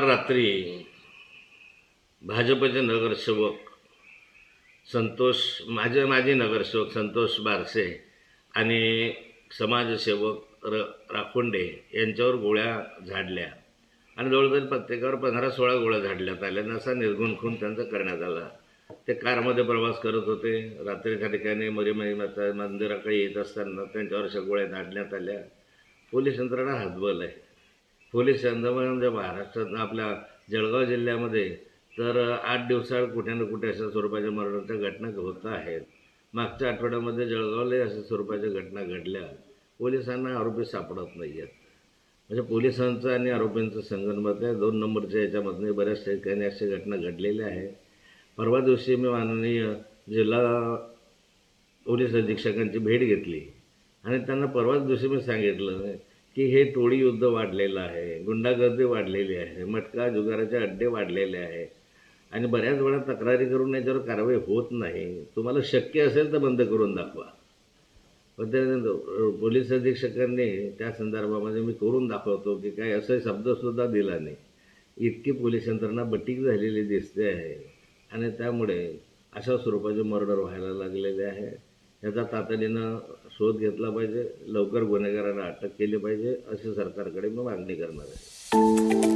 काल रात्री भाजपचे नगरसेवक माजी नगरसेवक संतोष बारसे आणि समाजसेवक राखोंडे यांच्यावर गोळ्या झाडल्या आणि जवळजवळ प्रत्येकावर 15-16 गोळ्या झाडल्यात आल्या. असा निर्घृण खून त्यांचा करण्यात आला. ते कारमध्ये प्रवास करत होते. रात्रीच्या ठिकाणी मरीमाई माता मंदिराकडे येत असताना त्यांच्यावर अशा गोळ्या झाडण्यात आल्या. पोलीस यंत्रणा हतबल आहे. पोलीस यंत्रणा म्हणजे महाराष्ट्रात आपल्या जळगाव जिल्ह्यामध्ये तर 8 दिवसाआड कुठे ना कुठे अशा स्वरूपाच्या मर्डरच्या घटना होत आहेत. मागच्या आठवड्यामध्ये जळगावला अशा स्वरूपाच्या घटना घडल्या. पोलिसांना आरोपी सापडत नाही आहेत. म्हणजे पोलिसांचं आणि आरोपींचं संगनमत आहे. 2 नंबरच्या याच्यामध्ये बऱ्याच ठिकाणी अशा घटना घडलेल्या आहेत. परवा दिवशी मी माननीय जिल्हा पोलीस अधीक्षकांची भेट घेतली आणि त्यांना परवाच दिवशी मी सांगितलं की हे टोळी युद्ध वाढलेलं आहे, गुंडागर्दी वाढलेली आहे, मटका जुगाराचे अड्डे वाढलेले आहे आणि बऱ्याच वेळा तक्रारी करून याच्यावर कारवाई होत नाही. तुम्हाला शक्य असेल तर बंद करून दाखवा. पण त्या पोलीस अधीक्षकांनी त्या संदर्भामध्ये मी करून दाखवतो की काय असं शब्दसुद्धा दिला नाही. इतकी पोलीस यंत्रणा बटीक झालेली दिसते आहे आणि त्यामुळे अशा स्वरूपाचे मर्डर व्हायला लागलेले आहे. याचा तातडीनं शोध घेतला पाहिजे. लवकर गुन्हेगारांना अटक केली पाहिजे अशी सरकारकडे मी मागणी करणार आहे.